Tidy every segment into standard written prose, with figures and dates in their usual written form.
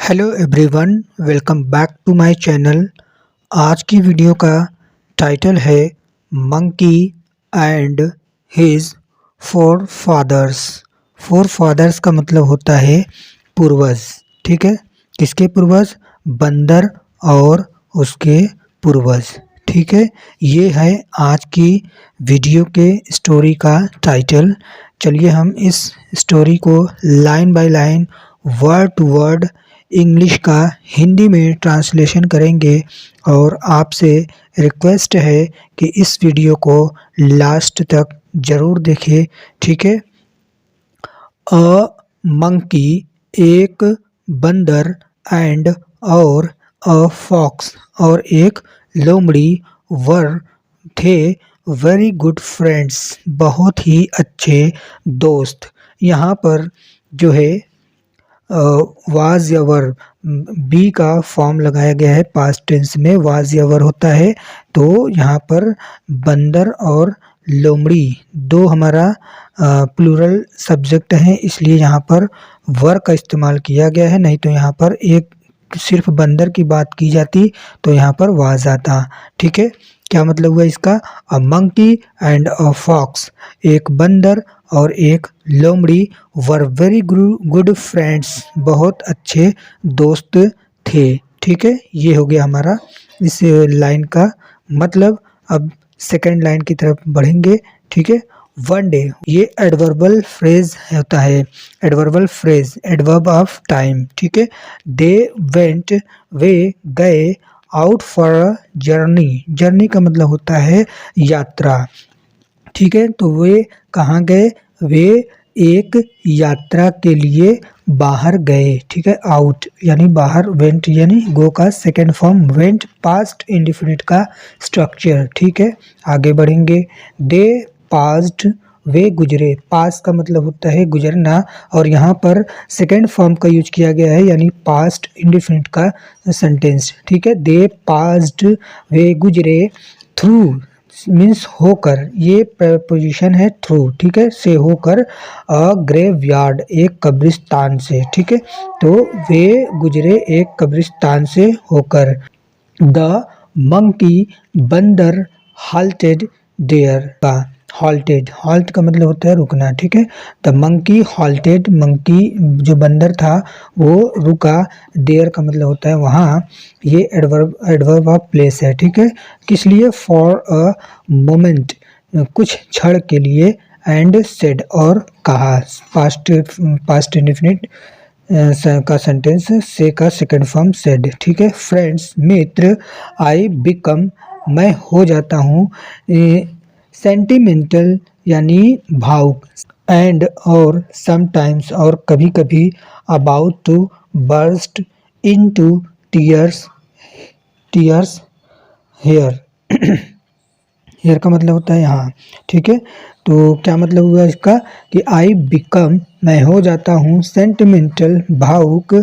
Hello everyone, welcome back to my channel. आज की video का टाइटल है monkey and his forefathers. Forefathers का मतलब होता है पूर्वज। ठीक है, किसके पूर्वज? बंदर और उसके पूर्वज। ठीक है, ये है आज की वीडियो के स्टोरी का टाइटल। चलिए हम इस स्टोरी को line by line, word to word English का हिंदी में ट्रांसलेशन करेंगे और आपसे रिक्वेस्ट है कि इस वीडियो को लास्ट तक ज़रूर देखें। ठीक है। अ मंकी, एक बंदर, एंड और अ फॉक्स, और एक लोमड़ी, वर थे वेरी गुड फ्रेंड्स, बहुत ही अच्छे दोस्त। यहाँ पर जो है वाज या वर, बी का फॉर्म लगाया गया है पास्ट टेंस में, वाज या वर होता है। तो यहाँ पर बंदर और लोमड़ी दो हमारा प्लूरल सब्जेक्ट है, इसलिए यहाँ पर वर का इस्तेमाल किया गया है। नहीं तो यहाँ पर एक सिर्फ बंदर की बात की जाती तो यहाँ पर वाज आता। ठीक है, क्या मतलब हुआ इसका? A monkey and a fox, एक बंदर और एक लोमड़ी, वर वेरी गुड फ्रेंड्स, बहुत अच्छे दोस्त थे। ठीक है, ये हो गया हमारा इस लाइन का मतलब। अब सेकंड लाइन की तरफ बढ़ेंगे। ठीक है, वन डे, ये एडवर्बल फ्रेज होता है। Adverbial phrase, adverb of time. ठीक है, दे वेंट, वे गए, out for a journey, journey का मतलब होता है यात्रा। ठीक है, तो वे कहाँ गए? वे एक यात्रा के लिए बाहर गए। ठीक है, आउट यानी बाहर, वेंट यानी गो का second form, went past indefinite का स्ट्रक्चर। ठीक है, आगे बढ़ेंगे। दे पास्ड, वे गुजरे, पास का मतलब होता है गुजरना, और यहाँ पर सेकेंड फॉर्म का यूज किया गया है यानी पास्ट इंडिफिनिट का सेंटेंस। ठीक है, दे पास्ड, वे गुजरे, थ्रू मीन्स होकर, ये प्रपोजिशन है थ्रू। ठीक है, से होकर, अ ग्रेव यार्ड, एक कब्रिस्तान से। ठीक है, तो वे गुजरे एक कब्रिस्तान से होकर। द मंकी, बंदर, halted देयर का, halted, halt का मतलब होता है रुकना। ठीक है, द मंकी halted, मंकी जो बंदर था वो रुका, देयर का मतलब होता है वहाँ। ये एडवर्ब ऑफ प्लेस है। ठीक है, किस लिए? फॉर अ मोमेंट, कुछ क्षण के लिए, एंड सेड और कहा, पास्ट इंडेफिनिट का सेंटेंस, से का सेकंड फॉर्म सेड। ठीक है, फ्रेंड्स, मित्र, आई बिकम, मैं हो जाता हूँ, सेंटिमेंटल यानी भावुक, एंड और समटाइम्स और कभी कभी, about to burst into tears, tears here, here का मतलब होता है यहाँ। ठीक है, तो क्या मतलब हुआ इसका कि आई बिकम, मैं हो जाता हूँ, सेंटिमेंटल भावुक,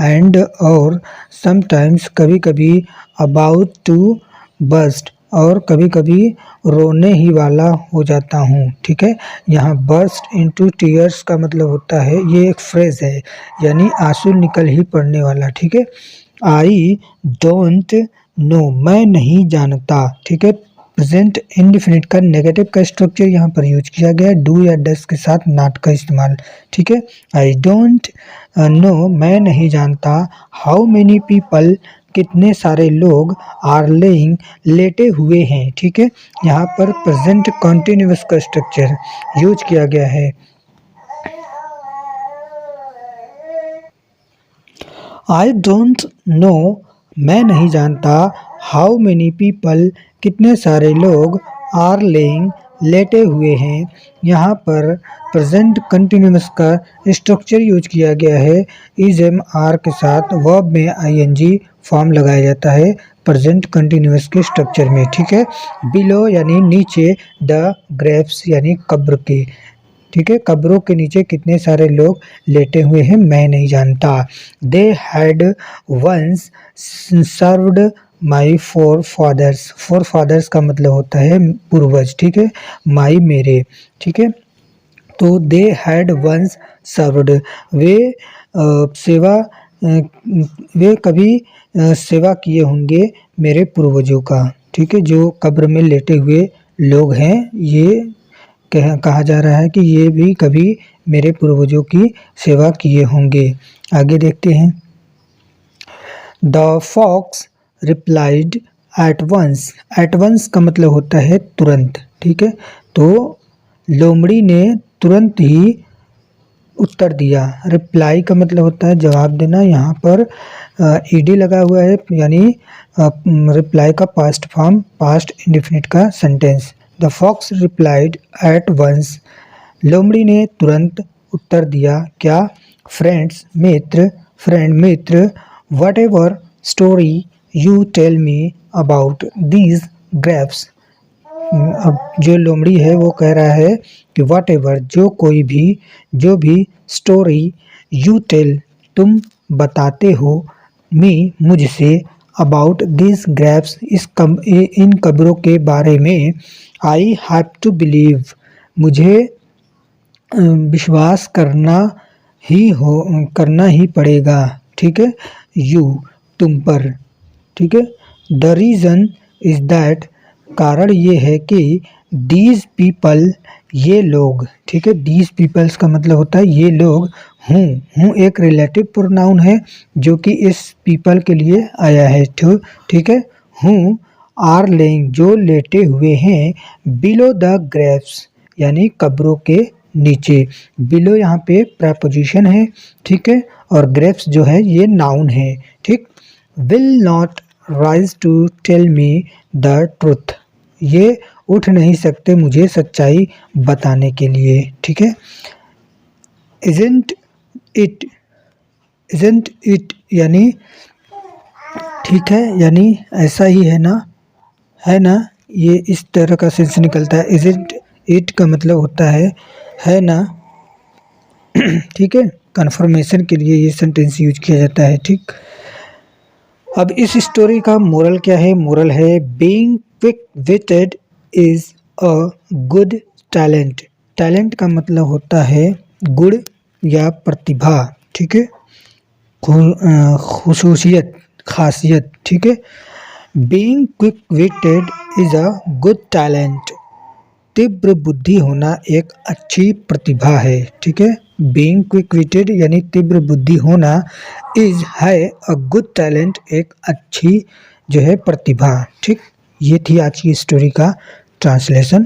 एंड और समटाइम्स कभी कभी, अबाउट टू बर्स्ट और कभी कभी रोने ही वाला हो जाता हूँ। ठीक है, यहाँ बर्स्ट इनटू टीयर्स का मतलब होता है, ये एक फ्रेज है यानी आंसू निकल ही पड़ने वाला। ठीक है, आई डोंट नो, मैं नहीं जानता। ठीक है, प्रेजेंट इंडिफिनिट का नेगेटिव का स्ट्रक्चर यहाँ पर यूज किया गया है, डू या डस के साथ नॉट का इस्तेमाल। ठीक है, आई डोंट नो, मैं नहीं जानता, हाउ मेनी पीपल, कितने सारे लोग, आर लेइंग, लेटे हुए हैं। ठीक है, यहाँ पर प्रेजेंट कॉन्टिन्यूअस का स्ट्रक्चर यूज किया गया है। आई डोंट नो, मैं नहीं जानता, हाउ मेनी पीपल, कितने सारे लोग, आर लेइंग, लेटे हुए हैं। यहाँ पर प्रेजेंट कंटिन्यूअस का स्ट्रक्चर यूज किया गया है, इज एम आर के साथ वर्ब में आईएनजी फॉर्म लगाया जाता है प्रेजेंट कंटिन्यूअस के स्ट्रक्चर में। ठीक है, बिलो यानी नीचे, द ग्रेव्स यानी कब्र के। ठीक है, कब्रों के नीचे कितने सारे लोग लेटे हुए हैं, मैं नहीं जानता। They had once served my forefathers, forefathers का मतलब होता है पूर्वज। ठीक है, माई मेरे। ठीक है, तो दे हैड वंस सर्व्ड, वे सेवा वे कभी सेवा किए होंगे मेरे पूर्वजों का। ठीक है, जो कब्र में लेटे हुए लोग हैं, ये कहा जा रहा है कि ये भी कभी मेरे पूर्वजों की सेवा किए होंगे। आगे देखते हैं। The fox replied at once. At once का मतलब होता है तुरंत। ठीक है, तो लोमड़ी ने तुरंत ही उत्तर दिया। रिप्लाई का मतलब होता है जवाब देना। यहाँ पर ईडी लगा हुआ है, यानी रिप्लाई का पास्ट फॉर्म, पास्ट इंडेफिनिट का sentence. The fox replied at once. लोमड़ी ने तुरंत उत्तर दिया। क्या? फ्रेंड्स मित्र, फ्रेंड मित्र, whatever story you tell me about these grapes. अब जो लोमड़ी है वो कह रहा है कि वट एवर, जो भी स्टोरी यू टेल, तुम बताते हो, मी, मुझसे, अबाउट दिस ग्रेप्स, इन कब्रों के बारे में, आई हैव टू बिलीव, मुझे विश्वास करना ही पड़ेगा। ठीक है, यू, तुम पर। ठीक है, द रीज़न इज दैट, कारण ये है कि दीज पीपल, ये लोग। ठीक है, दीज पीपल्स का मतलब होता है ये लोग। हूँ एक रिलेटिव प्रोनाउन है जो कि इस पीपल के लिए आया है। ठीक है, हूँ आर लेइंग, जो लेटे हुए हैं, बिलो द ग्रेव्स, यानी कब्रों के नीचे। बिलो यहाँ पे प्रेपोजिशन है। ठीक है, और ग्रेव्स जो है ये नाउन है। ठीक, will not rise to tell me the truth, ये उठ नहीं सकते मुझे सच्चाई बताने के लिए। ठीक है, इजंट इट, इजंट इट यानी ठीक है, यानी ऐसा ही है ना, है ना, ये इस तरह का सेंस निकलता है। इजंट इट का मतलब होता है ना। ठीक है, कन्फर्मेशन के लिए ये सेंटेंस यूज किया जाता है। ठीक, अब इस स्टोरी का मोरल क्या है? मोरल है being quick witted is a good talent. Talent का मतलब होता है गुण या प्रतिभा। ठीक है, खुसूसियत, खासियत। ठीक है, being quick witted is a good talent, तीव्र बुद्धि होना एक अच्छी प्रतिभा है। ठीक है, बीइंग क्विक विटेड यानी तीव्र बुद्धि होना, इज है अ गुड टैलेंट, एक अच्छी जो है प्रतिभा। ठीक, ये थी आज की स्टोरी का ट्रांसलेशन।